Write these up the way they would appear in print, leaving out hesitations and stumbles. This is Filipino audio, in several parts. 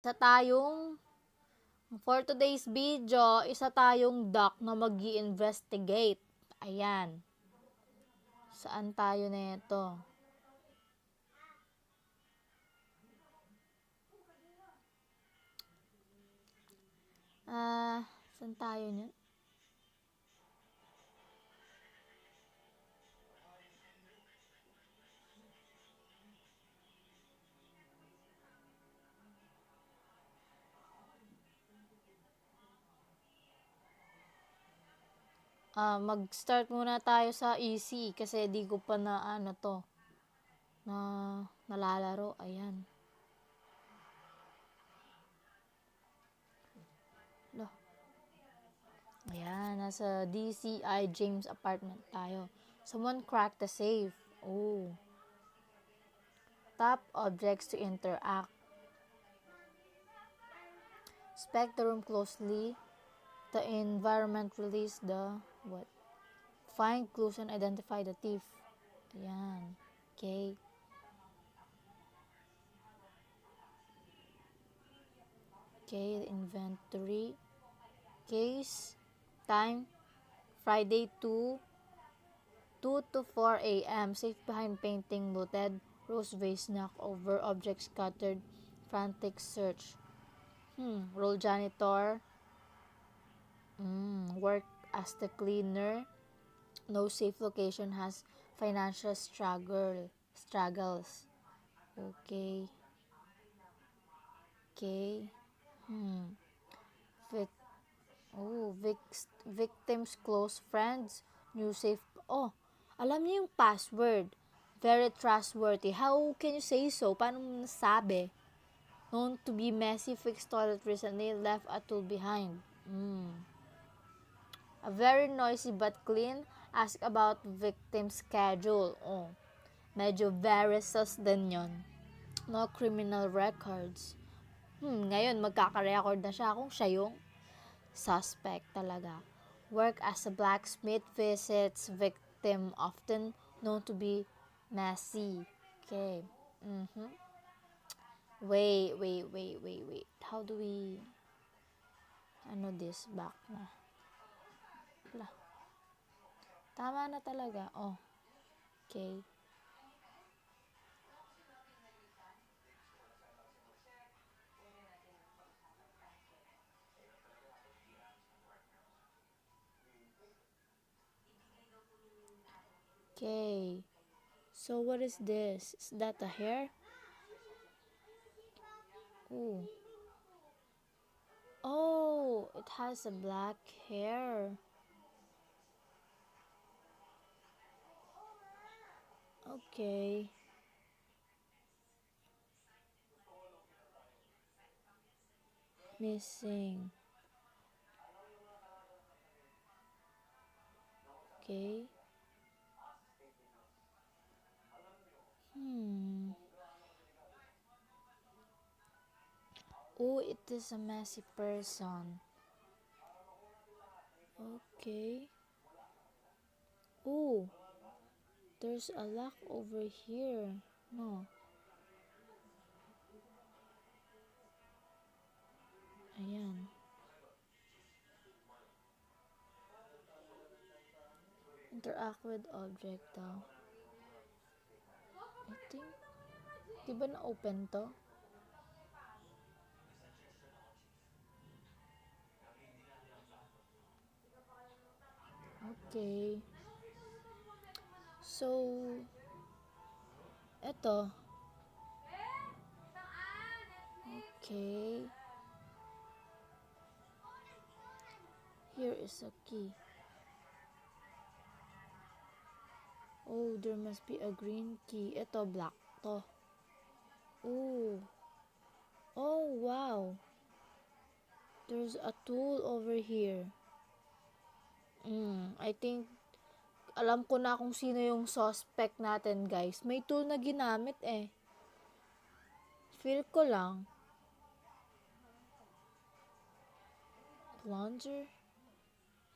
Isa tayong, for today's video, isa tayong doc na mag-i-investigate. Ayan. Saan tayo nito? Saan tayo niyan? Mag-start muna tayo sa easy kasi di ko pa na na nalalaro. Ayan. Ayan, nasa DCI James apartment tayo. Someone cracked the safe. Oh. Tap objects to interact. Inspect the room closely. The environment release the what? Find clues and identify the thief. Ayan. Okay. Okay, inventory. Case. Time. Friday 2 to 4 a.m. Safe behind painting looted. Rose vase knocked over. Objects scattered. Frantic search. Role janitor. Work as the cleaner. No safe location has financial struggles. Okay. Okay. Victim's close friends. New safe. Oh, alam niyo yung password. Very trustworthy. How can you say so? Paano mo nasabi? Known to be messy, fixed toilet recently, left a tool behind. A very noisy but clean. Ask about victim schedule. Oh, medyo very sus din yun. No criminal records. Ngayon magkaka-record na siya kung siya yung suspect talaga. Work as a blacksmith, visits victim often, known to be messy. Okay. Wait. How do we this back na? Tama na talaga. Oh. Okay. Okay. So what is this? Is that a hair? Ooh. Oh, it has a black hair. Okay. Missing. Okay. Oh, it is a messy person. Okay. Oh, there's a lock over here. No. Ayan. Interact with object daw. I think, di ba na-open to? Okay. So, eto. Okay. Here is a key. Oh, there must be a green key. Ito, black to. Oh. Oh, wow. There's a tool over here. I think, alam ko na kung sino yung suspect natin, guys. May tool na ginamit eh. Feel ko lang. Plunger?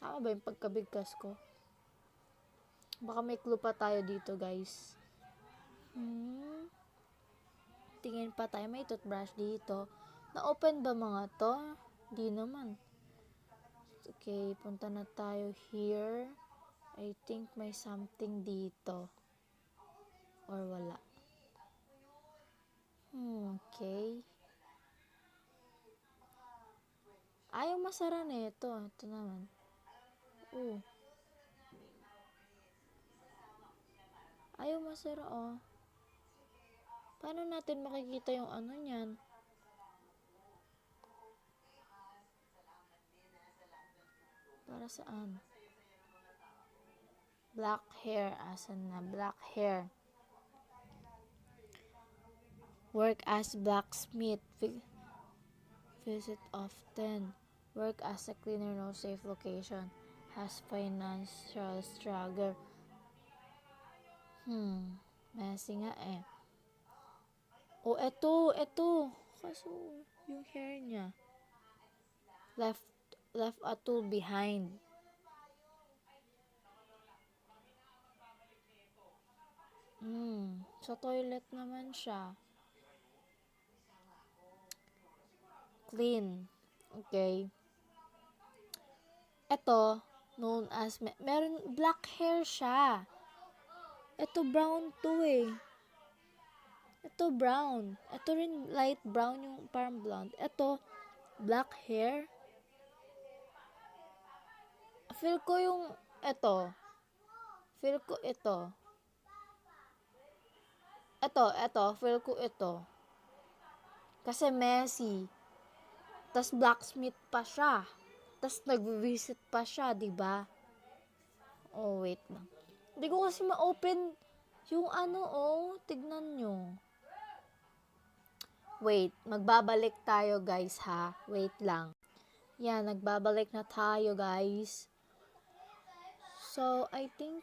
Tama ba yung pagkabigkas ko? Baka may clue pa tayo dito, guys. Tingin pa tayo. May toothbrush dito. Na-open ba mga to? Di naman. Okay, punta na tayo here. I think may something dito. Or wala. Okay. Ayaw masara na ito. Ito naman. Ayaw masara, oh. Paano natin makikita yung ano niyan? Para saan? Black hair. Asan na? Black hair. Work as blacksmith. Visit often. Work as a cleaner, no safe location. Has financial struggle. Messy nga eh. Oh, eto. Kaso, yung hair niya. Left a tool behind. Sa toilet naman siya. Clean. Okay. Ito, known as, meron black hair siya. Ito brown to eh. Ito brown. Ito rin light brown, yung parang blonde. Ito, black hair. Feel ko yung, ito. Feel ko ito. Ito, feel ko ito. Kasi messy. Tas blacksmith pa siya. Tas nag-visit pa siya, diba? Oh, wait lang. Hindi ko kasi ma-open yung ano, oh. Tignan nyo. Wait, magbabalik tayo guys ha. Wait lang. Yan, nagbabalik na tayo guys. So, I think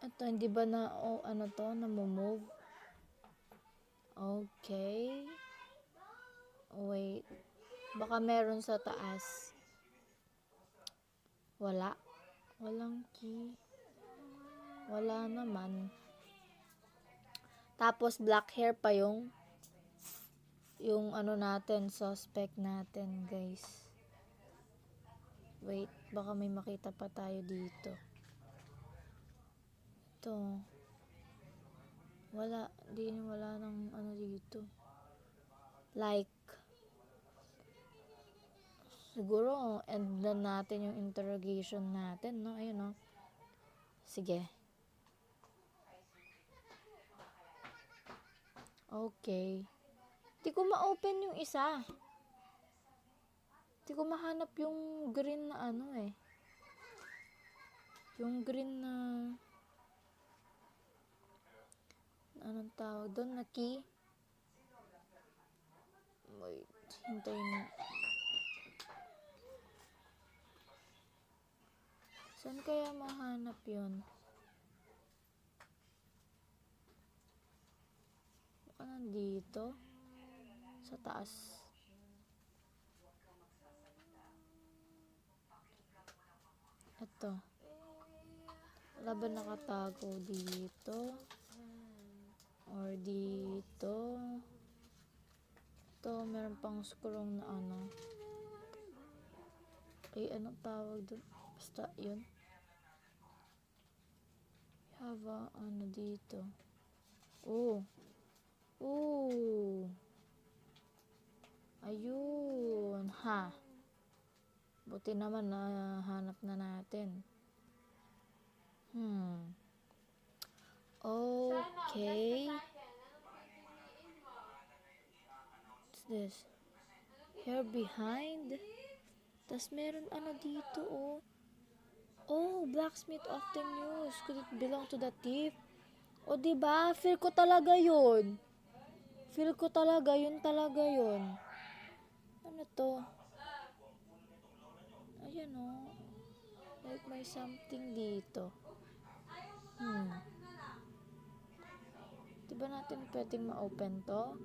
ito, hindi ba na, ano to, namumove? Okay. Wait. Baka meron sa taas. Wala. Walang key. Wala naman. Tapos black hair pa yung ano natin, suspect natin, guys. Wait, baka may makita pa tayo dito. Ito. Wala nang ano dito. Like, siguro, end na natin yung interrogation natin, no? Ayun, no? Sige. Okay. Di ko ma-open yung isa. Di ko mahanap yung green na ano eh. Yung green na anong tawag doon? Na key? Wait, hintayin mo. Saan kaya mahanap yun? Baka nandito? Sa taas. Ito. Wala ba nakatago dito? Or dito? Ito, meron pang scroll na ano. Ay, anong tawag doon? Basta, yun. Haba, ano dito? Oh. Ayun. Ha. Buti naman na hanap na natin. Okay. What's this? Hair behind. Tas meron ano dito, oh. Oh, blacksmith often used. Could it belong to the thief? O, diba? Feel ko talaga yun. Yun talaga yun. Ano to? Ayan, oh. Like may something dito. Diba natin pwedeng ma-open to?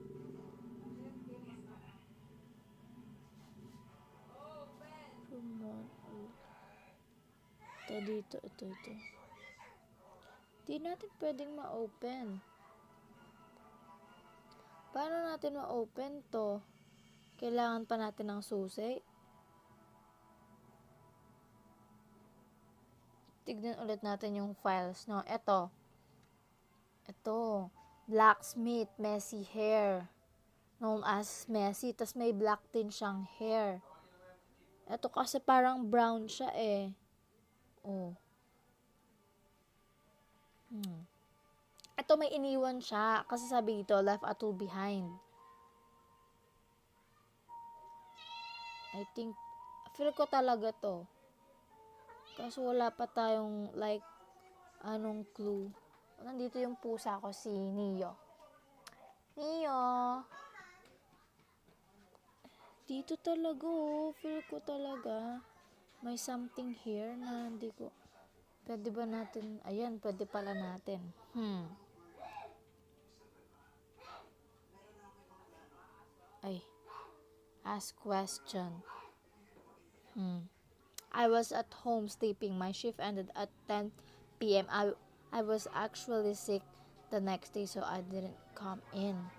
Ito dito, ito. Di natin pwedeng ma-open. Paano natin ma-open to? Kailangan pa natin ng susi. Tignan ulit natin yung files, no? Ito. Blacksmith, messy hair. Known as messy, tas may black din siyang hair. Ito kasi parang brown siya eh. Oh. Ito may iniwan siya. Kasi sabi dito, left a tool behind. I think, feel ko talaga to. Kaso wala pa tayong like, anong clue. Nandito yung pusa ko, si Neo. Neo! Dito talaga oh. Feel ko talaga. May something here na hindi ko. Pwede ba natin? Ayan, pwede pala natin. Ay. Ask question. I was at home sleeping. My shift ended at 10 p.m. I was actually sick the next day, so I didn't come in.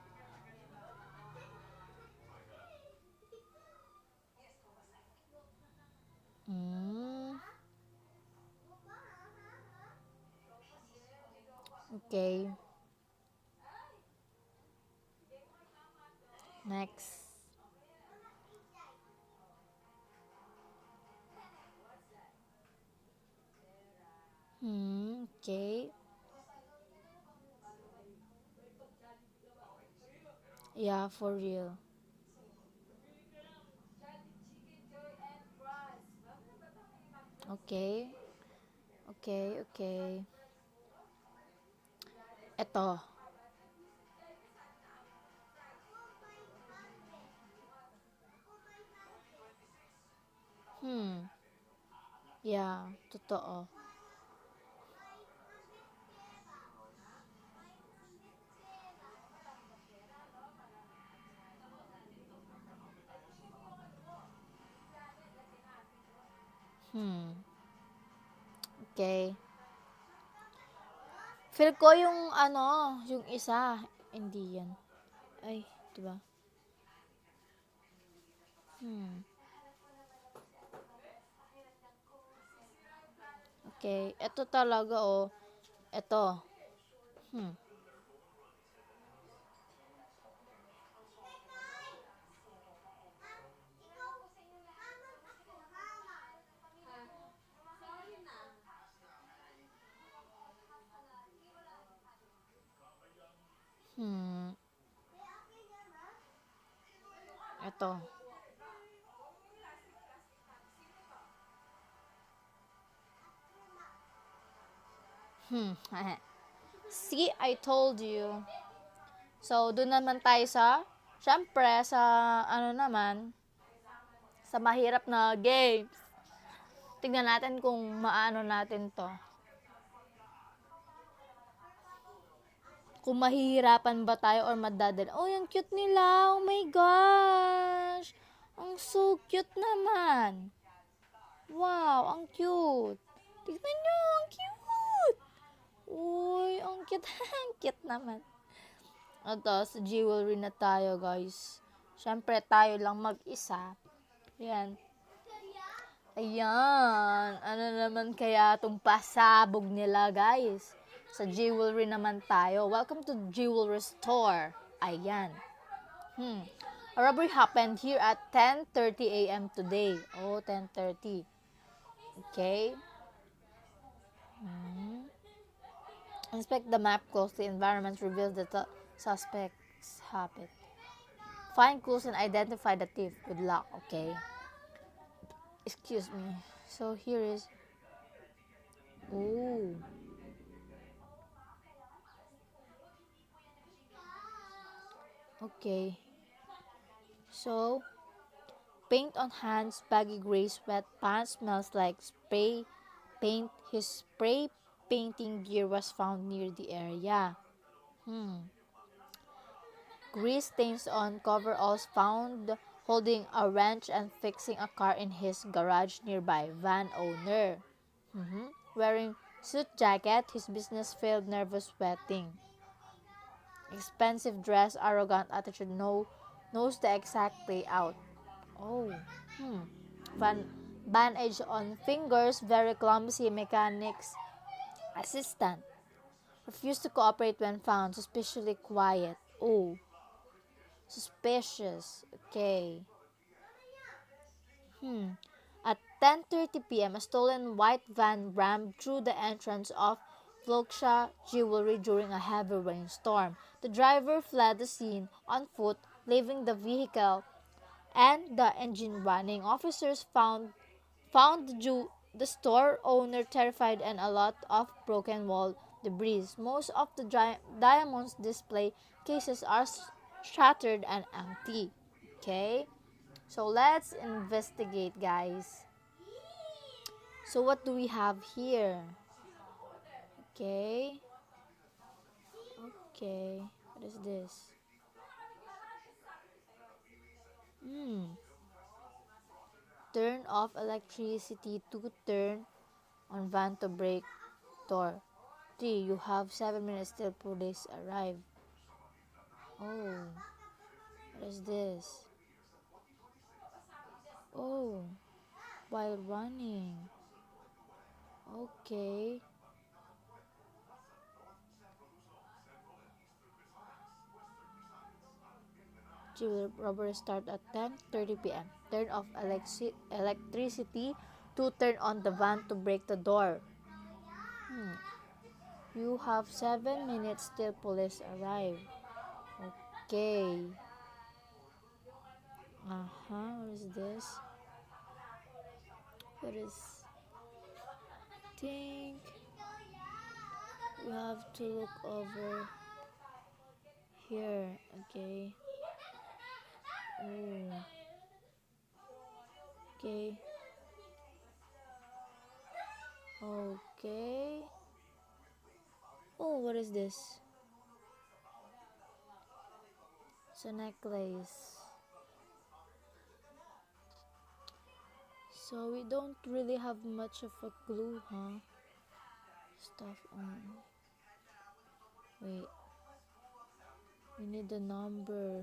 Okay. Next. Okay. Yeah, for real. Okay. Okay. Ito. Yeah, totoo. Okay. Feel ko yung yung isa, hindi yan. Ay, diba? Okay, ito talaga oh. Ito. Hmm. Hmm. Ito. See, I told you. So, doon naman tayo syempre, sa mahirap na games. Tingnan natin kung maano natin to. Kung mahihirapan ba tayo or madadala. Oh, yung cute nila. Oh my gosh. Ang so cute naman. Wow, ang cute. Tignan nyo, ang cute. Uy, ang cute. Ang cute naman. Ito, sa jewelry na tayo, guys. Siyempre, tayo lang mag-isa. Ayan. Ayan. Ano naman kaya itong pasabog nila, guys? Sa jewelry naman tayo. Welcome to Jewelry Store. Ayan. A robbery happened here at 10:30 a.m. today. Oh, 10:30. Okay. Inspect the map closely. Environment reveals the suspect's habit. Find clues and identify the thief. Good luck. Okay. Excuse me. So here is. Oh. Okay. So, paint on hands, baggy gray sweatpants, smells like spray paint. His spray painting gear was found near the area. Grease stains on coveralls found holding a wrench and fixing a car in his garage nearby. Van owner. Wearing suit jacket, his business failed, nervous sweating. Expensive dress, arrogant attitude, knows the exact layout. Oh, Van bandage on fingers, very clumsy mechanics assistant. Refused to cooperate when found, suspiciously quiet. Oh, suspicious. Okay. At 10:30 p.m., a stolen white van rammed through the entrance of Volksha Jewelry during a heavy rainstorm. The driver fled the scene on foot, leaving the vehicle and the engine running. Officers found the store owner terrified and a lot of broken wall debris. Most of the diamonds display cases are shattered and empty. Okay? So let's investigate, guys. So what do we have here? Okay. Okay. What is this? Turn off electricity to turn on van to break door. 3. You have 7 minutes till police arrive. Oh. What is this? Oh. While running. Okay. Jewel robbery start at 10:30 p.m. Turn off electricity to turn on the van to break the door. You have 7 minutes till police arrive. Okay. What is this? What is... think we have to look over here. Okay. Oh. Okay. Okay. Oh, what is this? It's a necklace. So we don't really have much of a clue, huh? Stuff on. Wait. We need the number.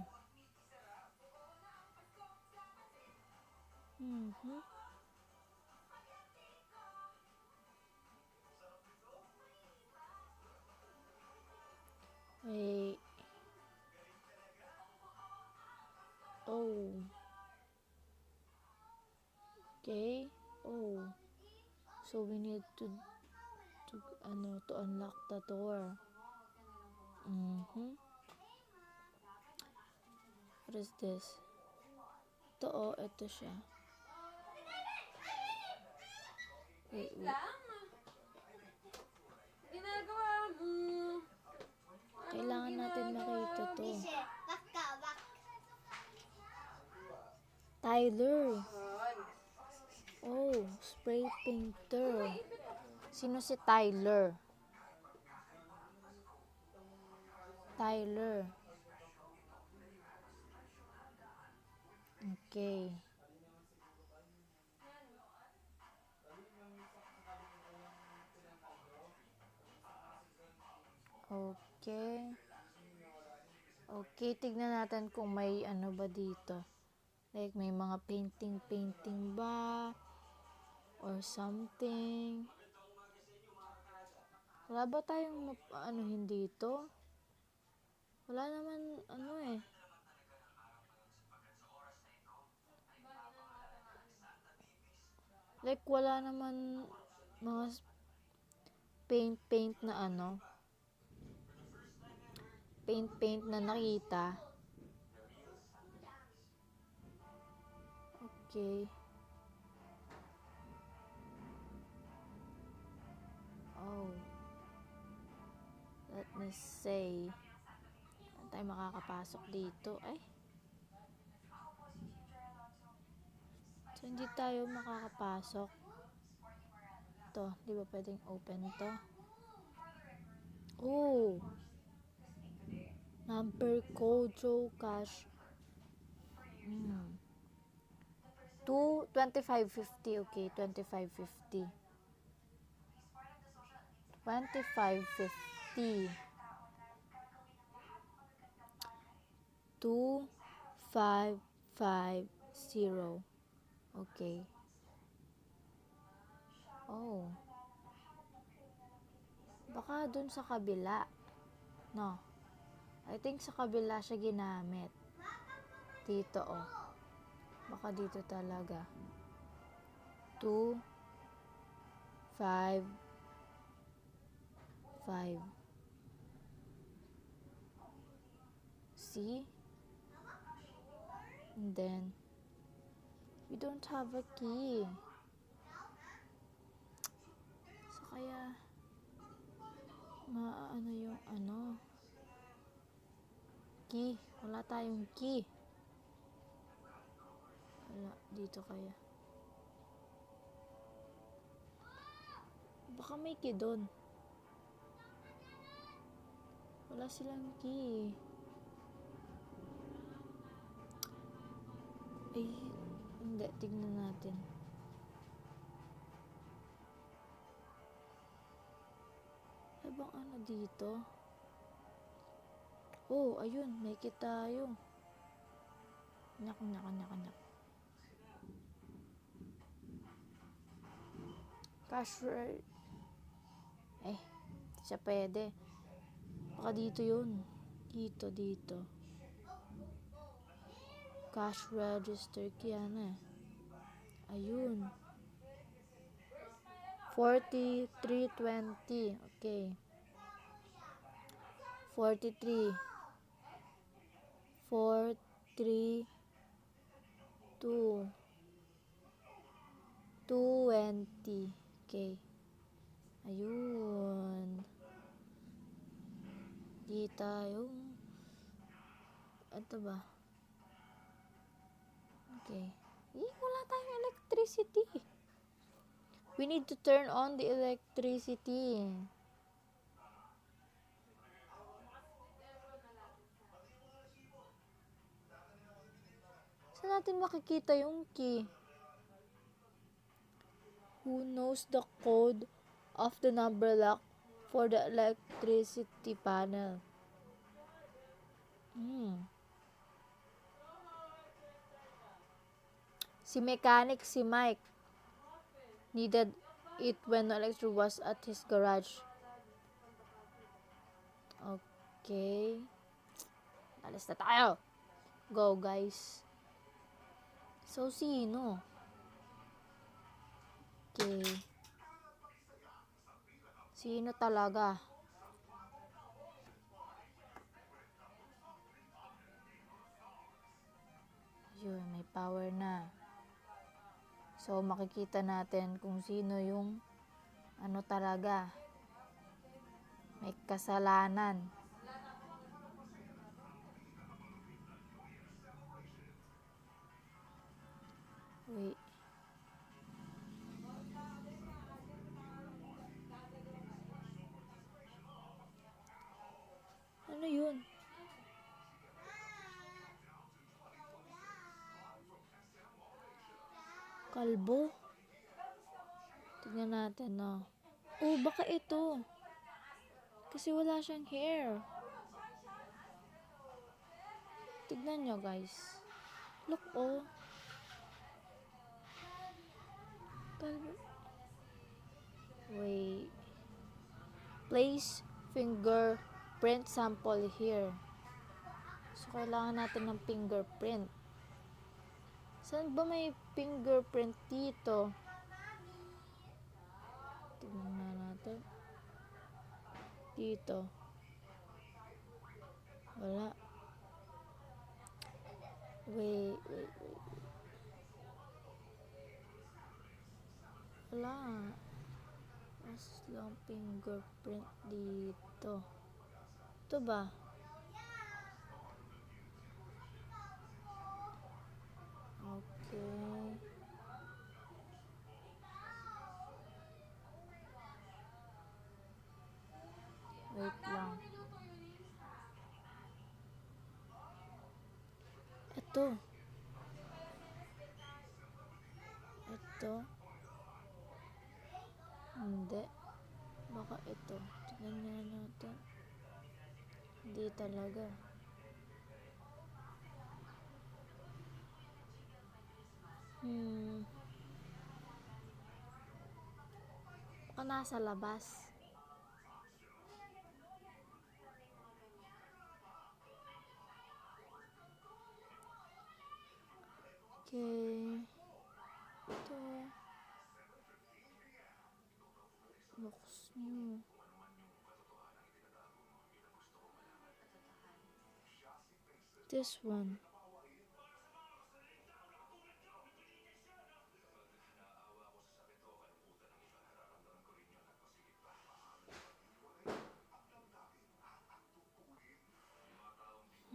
Wait. Oh. Okay. Oh. So we need to unlock the door. What is this? Ito siya. Wait. Ginagawa mo. Kailangan natin makita to. Tyler. Oh, spray painter. Sino si Tyler? Tyler. Okay. Okay. Okay, tignan natin kung may ano ba dito. Like, may mga painting ba? Or something. Wala ba tayong anuhin dito? Wala naman, eh. Like, wala naman mga paint na paint na nakita. Okay. Oh. Let me say. Saan tayo makakapasok dito? Ay. So, hindi tayo makakapasok. Ito, di ba pwedeng open to? Oh. Number code, Joe Cash. 2550. Okay, 2550. 2550. 2550. Okay. Oh. Baka dun sa kabila. No. I think sa kabila siya ginamit. Dito, oh. Baka dito talaga. 2, 5, 5. See? And then, we don't have a key. So, kaya, maano yung key. Wala tayong key. Wala, dito kaya. Baka may key doon. Wala silang key. Ay, hindi. Tignan natin. Ay, bang ano dito? Oh, ayun. May key tayo. Nyak. Cash right. Siya pwede. Baka dito yun. Dito. Cash register kaya na. Ayun. 4320. Okay. 43. 432. 20. Okay. Ayun. Di tayo. Ito ba? Okay. Wala tayong electricity. We need to turn on the electricity. Saan natin makikita yung key? Who knows the code of the number lock for the electricity panel? Si mechanic, si Mike, needed it when no electric was at his garage. Okay. Alis na tayo. Go, guys. So, sino? Okay. Sino talaga? Yun, may power na. So, makikita natin kung sino yung talaga. May kasalanan. Wait. Ano yun? Kalbo? Tignan natin, no? Oh, baka ito. Kasi wala siyang hair. Tignan nyo, guys. Look, oh. Kalbo. Wait. Place fingerprint sample here. So, kailangan natin ng fingerprint. Saan ba may fingerprint dito? Tignan na natin. Dito. Wala. Wait. Wala. Mas lang fingerprint dito. Ito ba? Okay. Wait lang. Ito. Hindi. Baka ito. Tignan nga natin. Hindi talaga. Hmm. Baka nasa labas. Okay. Ito. Looks new. This one.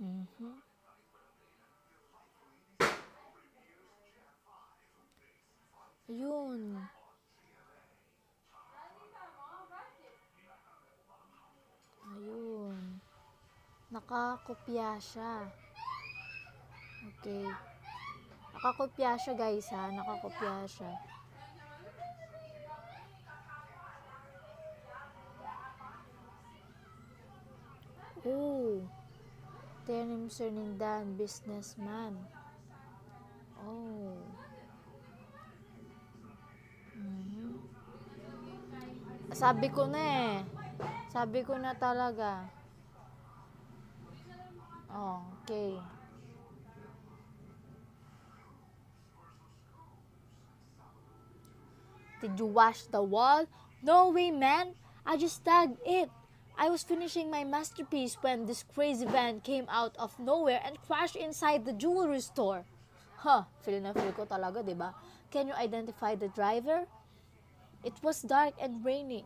Mhm. Ayun. Ayun. Nakakopya siya. Okay. Nakakopya siya guys ha. Nakakopya siya. Oh. Tenim Sernindan, businessman. Oh. Mhm. Sabi ko na eh. Sabi ko na talaga. Oh, okay. Did you wash the wall? No way, man. I just tagged it. I was finishing my masterpiece when this crazy van came out of nowhere and crashed inside the jewelry store. Huh, feel na feel ko talaga, diba? Can you identify the driver? It was dark and raining.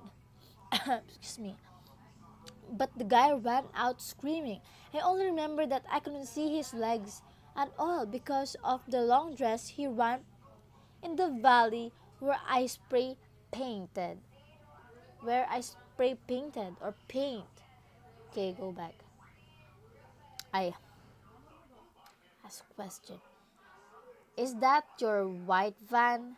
Excuse me. But the guy ran out screaming. I only remember that I couldn't see his legs at all because of the long dress he ran in the valley where I spray painted. Where I spray painted or paint. Okay, go back. I ask a question. Is that your white van?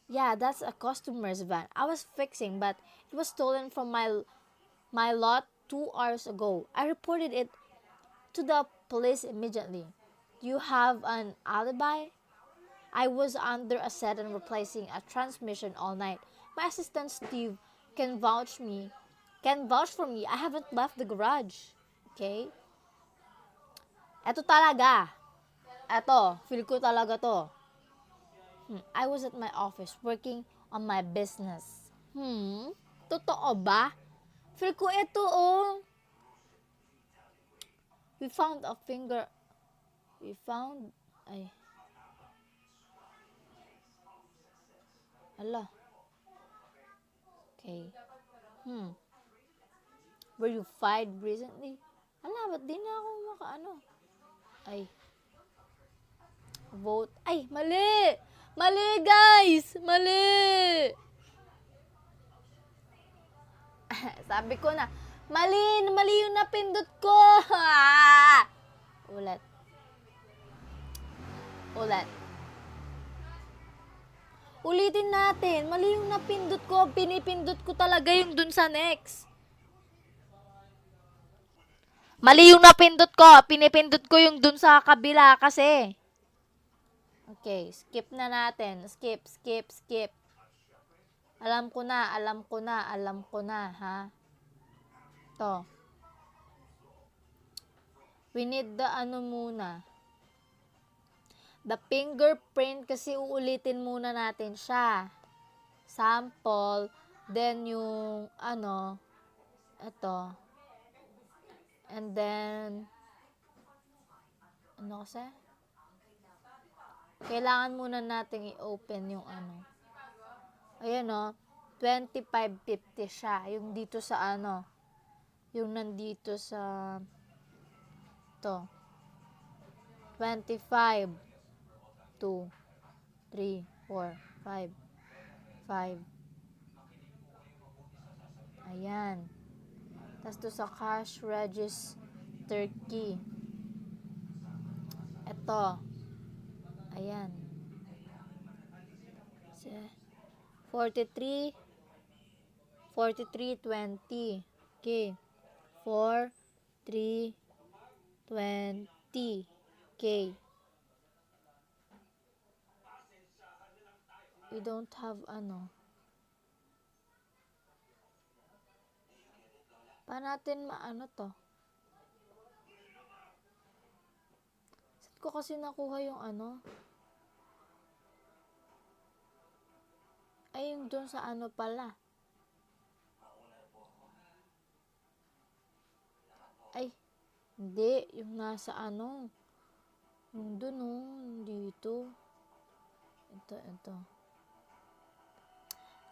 Yeah, that's a customer's van. I was fixing, but it was stolen from my lot 2 hours ago. I reported it to the police immediately. Do you have an alibi? I was under a set and replacing a transmission all night. My assistant Steve can vouch for me. I haven't left the garage. Okay? Eto talaga. Eto, feel ko talaga to. I was at my office working on my business. Totoo ba? Feel ko ito oh. We found a finger. We found, ay, ala. Okay. Were you fired recently? Ala, ba't di na ako makaano? Ay, vote. Ay, mali! Mali, guys! Mali! Sabi ko na, mali yung napindot ko! Ulit. Ulit. Ulitin natin. Mali yung napindot ko. Pinipindot ko talaga yung dun sa next. Mali yung napindot ko. Pinipindot ko yung dun sa kabila kasi. Okay, skip na natin. Skip. Alam ko na, ha? To. We need the ano muna. The fingerprint kasi uulitin muna natin siya. Sample, then yung ano, ito. And then, ano kasi? Kailangan muna nating i-open yung ano. Ayan o, 2550 siya. Yung dito sa ano, yung nandito sa, to. 25, 2, 3, 4, 5, 5. Ayan. Tapos to sa cash register key. Ito. Ayan. 43, 4320. Okay. 4320. Okay. We don't have ano. Paano natin maano to? Saan ko kasi nakuha yung ano? Ay, yung doon sa ano pala. Ay, hindi. Yung nasa ano. Yung doon, oh. Dito. Ito.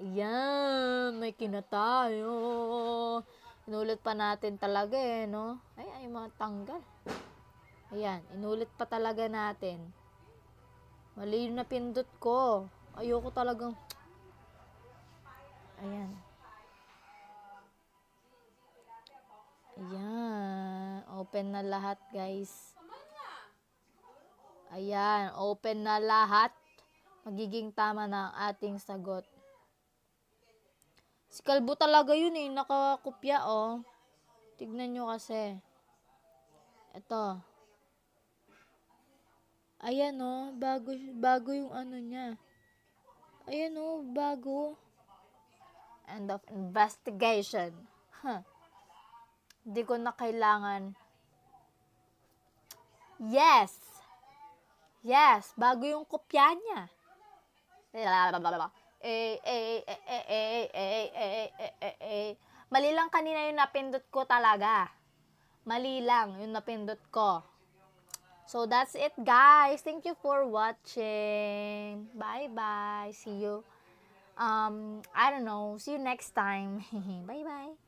Ayan, may kinatayo. Inulit pa natin talaga no? Ay, matanggal. Ayan, inulit pa talaga natin. Mali yung napindot ko. Ayoko talagang... Ayan. Ayan, open na lahat, guys. Ayan, open na lahat. Magiging tama na ang ating sagot. Si Kalbo talaga yun nakakopya Tignan nyo kasi. Ito. Ayan bago yung ano niya. Ayan bago. End of investigation. Hindi ko na kailangan. Yes, bago yung kopya niya. Mali lang kanina yung napindot ko talaga. Mali lang yung napindot ko. So, that's it, guys. Thank you for watching. Bye-bye. See you. I don't know. See you next time. Bye-bye.